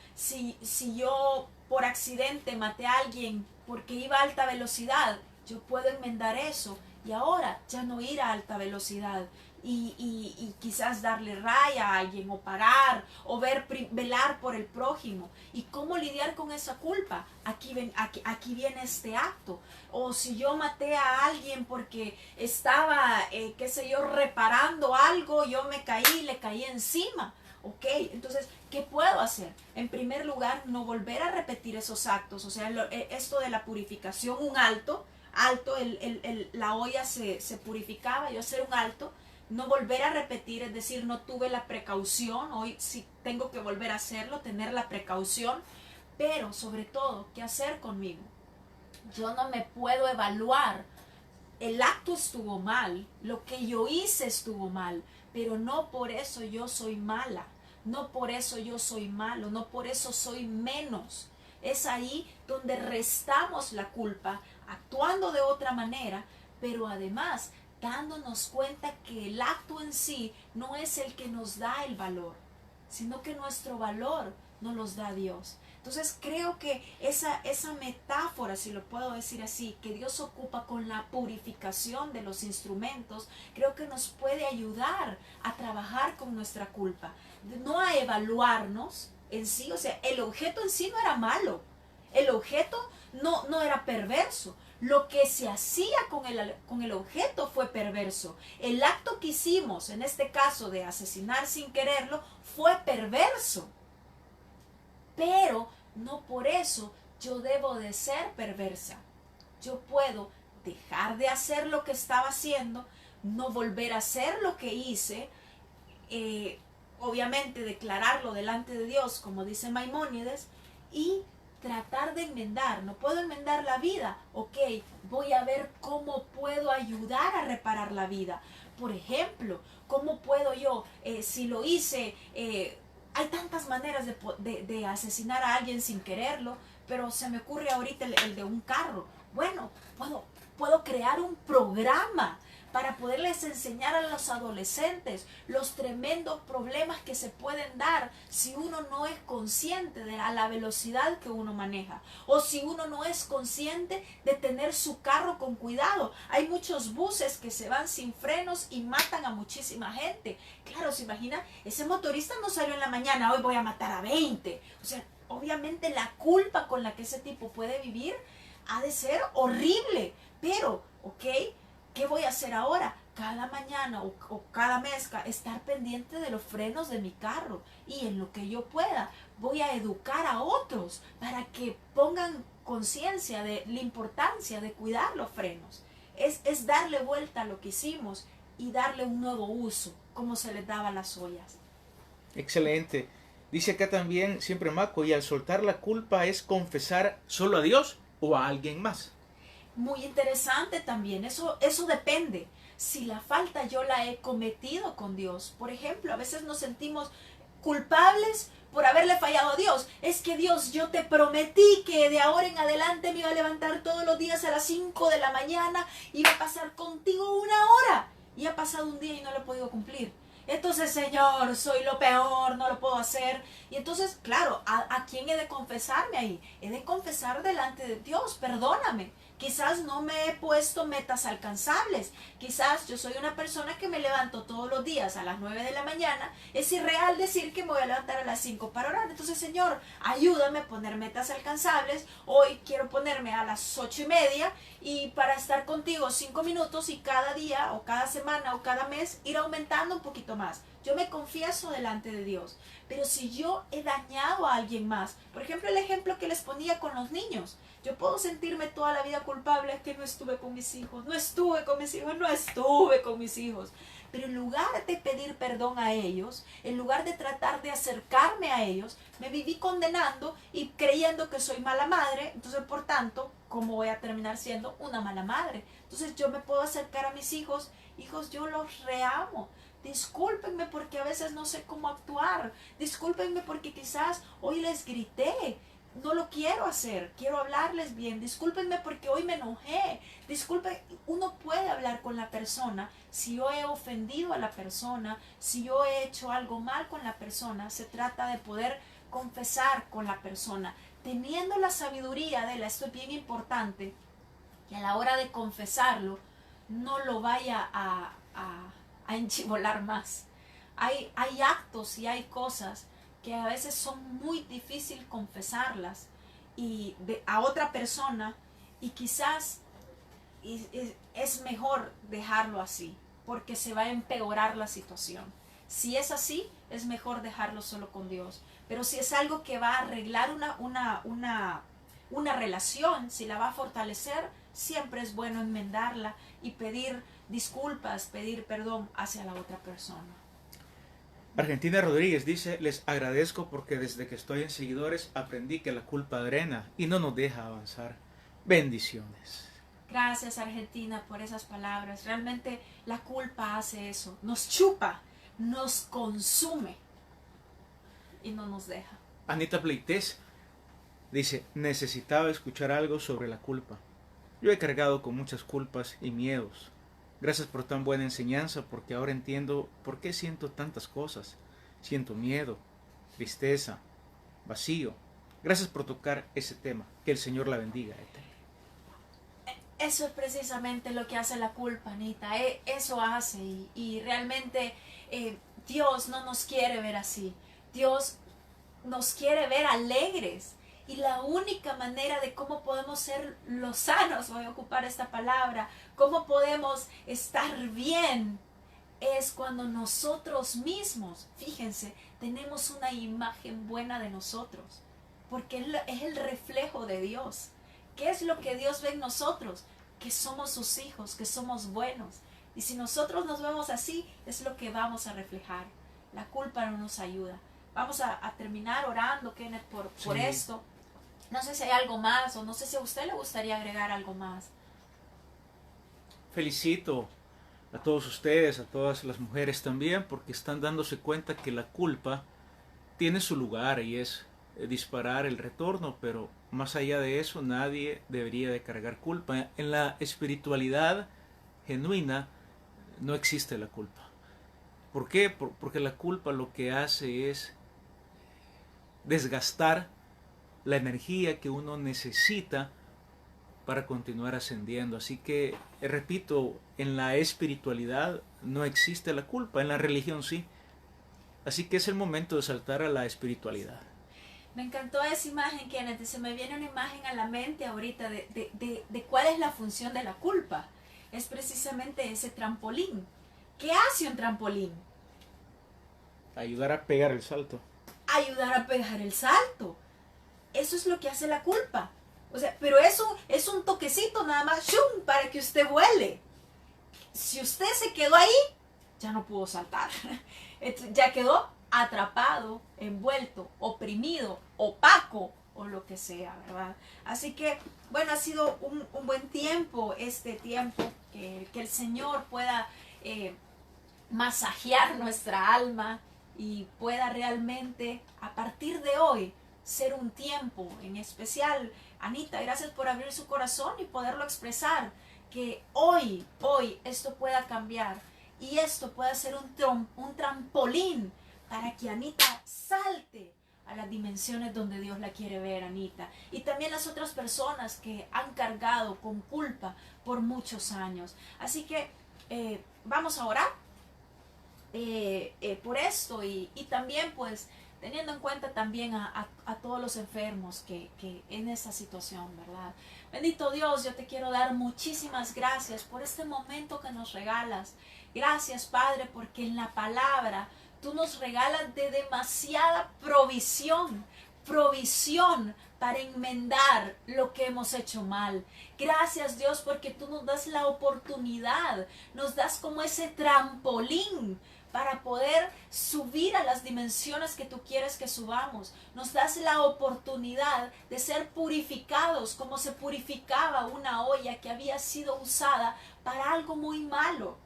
por accidente maté a alguien porque iba a alta velocidad, yo puedo enmendar eso y ahora ya no ir a alta velocidad y quizás darle raya a alguien o parar o velar por el prójimo. ¿Y cómo lidiar con esa culpa? Aquí viene este acto. O si yo maté a alguien porque estaba, qué sé yo, reparando algo, yo me caí y le caí encima. Ok, entonces, ¿qué puedo hacer? En primer lugar, no volver a repetir esos actos. O sea, esto de la purificación, un alto, la olla se purificaba, yo hacer un alto, no volver a repetir, es decir, no tuve la precaución, hoy sí tengo que volver a hacerlo, tener la precaución, pero sobre todo, ¿qué hacer conmigo? Yo no me puedo evaluar. El acto estuvo mal, lo que yo hice estuvo mal, pero no por eso yo soy mala, no por eso yo soy malo, no por eso soy menos. Es ahí donde restamos la culpa, actuando de otra manera, pero además dándonos cuenta que el acto en sí no es el que nos da el valor, sino que nuestro valor nos los da Dios. Entonces creo que esa metáfora, si lo puedo decir así, que Dios ocupa con la purificación de los instrumentos, creo que nos puede ayudar a trabajar con nuestra culpa, no a evaluarnos en sí. O sea, el objeto en sí no era malo, el objeto no era perverso. Lo que se hacía con el objeto fue perverso. El acto que hicimos, en este caso de asesinar sin quererlo, fue perverso. Pero no por eso yo debo de ser perversa. Yo puedo dejar de hacer lo que estaba haciendo, no volver a hacer lo que hice, obviamente declararlo delante de Dios, como dice Maimónides, y tratar de enmendar. No puedo enmendar la vida, ok, voy a ver cómo puedo ayudar a reparar la vida. Por ejemplo, cómo puedo yo, si lo hice, hay tantas maneras de asesinar a alguien sin quererlo, pero se me ocurre ahorita el de un carro. Bueno, puedo crear un programa para poderles enseñar a los adolescentes los tremendos problemas que se pueden dar si uno no es consciente de la velocidad que uno maneja, o si uno no es consciente de tener su carro con cuidado. Hay muchos buses que se van sin frenos y matan a muchísima gente. Claro, se imagina, ese motorista no salió en la mañana, hoy voy a matar a 20. O sea, obviamente la culpa con la que ese tipo puede vivir ha de ser horrible, pero, ok, ¿qué voy a hacer ahora? Cada mañana o cada mes estar pendiente de los frenos de mi carro, y en lo que yo pueda voy a educar a otros para que pongan conciencia de la importancia de cuidar los frenos. Es darle vuelta a lo que hicimos y darle un nuevo uso, como se les daba a las ollas. Excelente. Dice acá también, siempre Maco, y al soltar la culpa es confesar solo a Dios o a alguien más. Muy interesante también, eso depende. Si la falta yo la he cometido con Dios, por ejemplo, a veces nos sentimos culpables por haberle fallado a Dios. Es que Dios, yo te prometí que de ahora en adelante me iba a levantar todos los días a las 5 de la mañana, iba a pasar contigo 1 hora, y ha pasado un día y no lo he podido cumplir. Entonces, Señor, soy lo peor, no lo puedo hacer. Y entonces, claro, ¿a quién he de confesarme ahí? He de confesar delante de Dios, perdóname. Quizás no me he puesto metas alcanzables. Quizás yo soy una persona que me levanto todos los días a las 9 de la mañana. Es irreal decir que me voy a levantar a las 5 para orar. Entonces, Señor, ayúdame a poner metas alcanzables. Hoy quiero ponerme a las 8:30 y para estar contigo 5 minutos, y cada día o cada semana o cada mes ir aumentando un poquito más. Yo me confieso delante de Dios. Pero si yo he dañado a alguien más, por ejemplo, el ejemplo que les ponía con los niños, yo puedo sentirme toda la vida culpable, es que no estuve con mis hijos, no estuve con mis hijos. Pero en lugar de pedir perdón a ellos, en lugar de tratar de acercarme a ellos, me viví condenando y creyendo que soy mala madre. Entonces, por tanto, ¿cómo voy a terminar siendo una mala madre? Entonces yo me puedo acercar a mis hijos. Hijos, yo los reamo. Discúlpenme porque a veces no sé cómo actuar. Discúlpenme porque quizás hoy les grité. No lo quiero hacer, quiero hablarles bien. Discúlpenme porque hoy me enojé. Disculpen, uno puede hablar con la persona. Si yo he ofendido a la persona, si yo he hecho algo mal con la persona, se trata de poder confesar con la persona, teniendo la sabiduría de esto es bien importante, que a la hora de confesarlo no lo vaya a enchibolar más. Hay actos y hay cosas que a veces son muy difíciles confesarlas a otra persona, y quizás es mejor dejarlo así porque se va a empeorar la situación. Si es así, es mejor dejarlo solo con Dios. Pero si es algo que va a arreglar una relación, si la va a fortalecer, siempre es bueno enmendarla y pedir disculpas, pedir perdón hacia la otra persona. Argentina Rodríguez dice, les agradezco porque desde que estoy en seguidores aprendí que la culpa drena y no nos deja avanzar. Bendiciones. Gracias, Argentina, por esas palabras. Realmente la culpa hace eso, nos chupa, nos consume y no nos deja. Anita Pleites dice, necesitaba escuchar algo sobre la culpa. Yo he cargado con muchas culpas y miedos. Gracias por tan buena enseñanza, porque ahora entiendo por qué siento tantas cosas. Siento miedo, tristeza, vacío. Gracias por tocar ese tema. Que el Señor la bendiga. Eso es precisamente lo que hace la culpa, Anita. Eso hace y realmente Dios no nos quiere ver así. Dios nos quiere ver alegres. Y la única manera de cómo podemos ser los sanos, voy a ocupar esta palabra, cómo podemos estar bien, es cuando nosotros mismos, fíjense, tenemos una imagen buena de nosotros. Porque es el reflejo de Dios. ¿Qué es lo que Dios ve en nosotros? Que somos sus hijos, que somos buenos. Y si nosotros nos vemos así, es lo que vamos a reflejar. La culpa no nos ayuda. Vamos a terminar orando, Kenneth, por esto. No sé si hay algo más o no sé si a usted le gustaría agregar algo más. Felicito a todos ustedes, a todas las mujeres también, porque están dándose cuenta que la culpa tiene su lugar y es disparar el retorno, pero más allá de eso nadie debería de cargar culpa. En la espiritualidad genuina no existe la culpa. ¿Por qué? Porque la culpa lo que hace es desgastar la energía que uno necesita para continuar ascendiendo. Así que, repito, en la espiritualidad no existe la culpa, en la religión sí. Así que es el momento de saltar a la espiritualidad. Me encantó esa imagen, Kenneth. Se me viene una imagen a la mente ahorita de cuál es la función de la culpa. Es precisamente ese trampolín. ¿Qué hace un trampolín? Ayudar a pegar el salto. Ayudar a pegar el salto. Eso es lo que hace la culpa. O sea, pero eso es un toquecito nada más, ¡shum!, para que usted vuele. Si usted se quedó ahí, ya no pudo saltar. Ya quedó atrapado, envuelto, oprimido, opaco o lo que sea, ¿verdad? Así que, bueno, ha sido un buen tiempo, este tiempo, que el Señor pueda masajear nuestra alma y pueda realmente, a partir de hoy, ser un tiempo en especial. Anita, gracias por abrir su corazón y poderlo expresar, que hoy esto pueda cambiar y esto pueda ser un trampolín para que Anita salte a las dimensiones donde Dios la quiere ver, Anita. Y también las otras personas que han cargado con culpa por muchos años. Así que vamos a orar por esto y también pues teniendo en cuenta también a todos los enfermos que en esta situación, ¿verdad? Bendito Dios, yo te quiero dar muchísimas gracias por este momento que nos regalas. Gracias, Padre, porque en la palabra tú nos regalas de demasiada provisión para enmendar lo que hemos hecho mal. Gracias, Dios, porque tú nos das la oportunidad, nos das como ese trampolín para poder subir a las dimensiones que tú quieres que subamos. Nos das la oportunidad de ser purificados como se purificaba una olla que había sido usada para algo muy malo.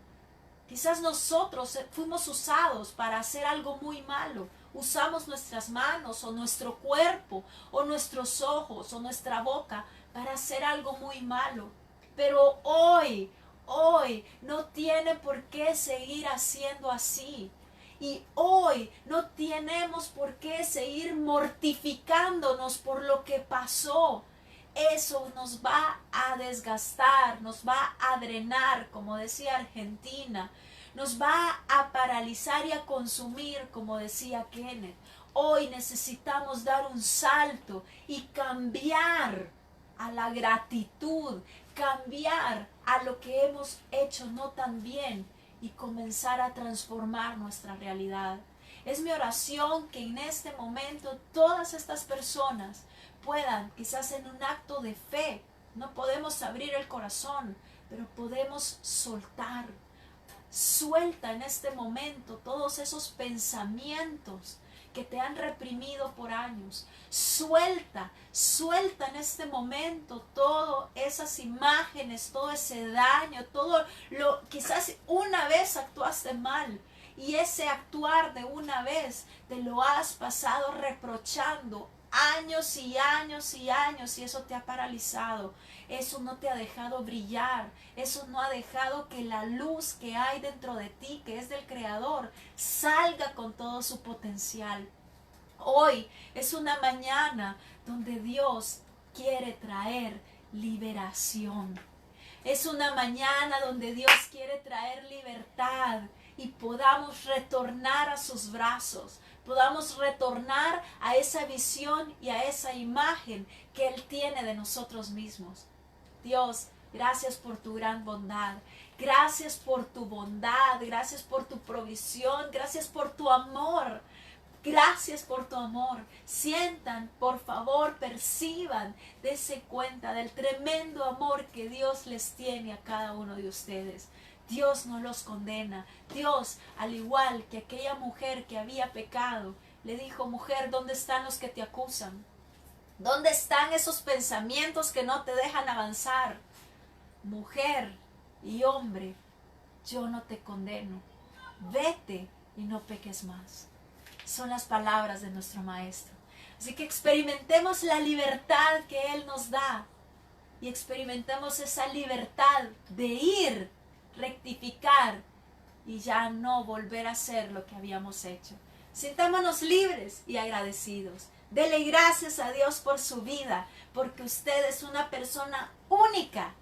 Quizás nosotros fuimos usados para hacer algo muy malo. Usamos nuestras manos o nuestro cuerpo o nuestros ojos o nuestra boca para hacer algo muy malo. Pero hoy no tiene por qué seguir haciendo así. Y hoy no tenemos por qué seguir mortificándonos por lo que pasó. Eso nos va a desgastar, nos va a drenar, como decía Argentina. Nos va a paralizar y a consumir, como decía Kenneth. Hoy necesitamos dar un salto y cambiar a la gratitud, cambiar a lo que hemos hecho no tan bien y comenzar a transformar nuestra realidad. Es mi oración que en este momento todas estas personas puedan, quizás en un acto de fe, no podemos abrir el corazón, pero podemos soltar. Suelta en este momento todos esos pensamientos que te han reprimido por años. Suelta en este momento todas esas imágenes, todo ese daño, todo lo quizás una vez actuaste mal y ese actuar de una vez te lo has pasado reprochando años y años y años y eso te ha paralizado. Eso no te ha dejado brillar, eso no ha dejado que la luz que hay dentro de ti, que es del Creador, salga con todo su potencial. Hoy es una mañana donde Dios quiere traer liberación. Es una mañana donde Dios quiere traer libertad y podamos retornar a sus brazos, podamos retornar a esa visión y a esa imagen que Él tiene de nosotros mismos. Dios, gracias por tu gran bondad, gracias por tu bondad, gracias por tu provisión, gracias por tu amor. Gracias por tu amor. Sientan, por favor, perciban, dense cuenta del tremendo amor que Dios les tiene a cada uno de ustedes. Dios no los condena. Dios, al igual que aquella mujer que había pecado, le dijo: mujer, ¿dónde están los que te acusan? ¿Dónde están esos pensamientos que no te dejan avanzar? Mujer y hombre, yo no te condeno. Vete y no peques más. Son las palabras de nuestro Maestro. Así que experimentemos la libertad que Él nos da y experimentemos esa libertad de ir, rectificar y ya no volver a hacer lo que habíamos hecho. Sintámonos libres y agradecidos. Dele gracias a Dios por su vida, porque usted es una persona única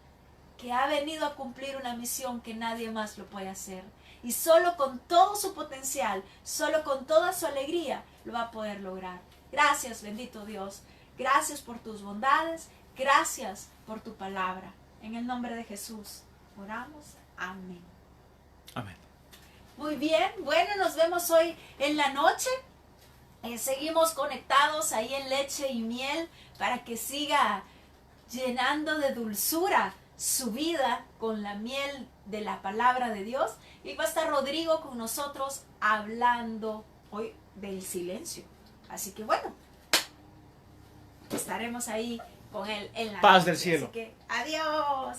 que ha venido a cumplir una misión que nadie más lo puede hacer. Y solo con todo su potencial, solo con toda su alegría, lo va a poder lograr. Gracias, bendito Dios. Gracias por tus bondades. Gracias por tu palabra. En el nombre de Jesús, oramos. Amén. Amén. Muy bien. Bueno, nos vemos hoy en la noche. Seguimos conectados ahí en Leche y Miel para que siga llenando de dulzura su vida con la miel de la palabra de Dios. Y va a estar Rodrigo con nosotros hablando hoy del silencio. Así que bueno, estaremos ahí con él en la paz noche. del cielo. Así que adiós.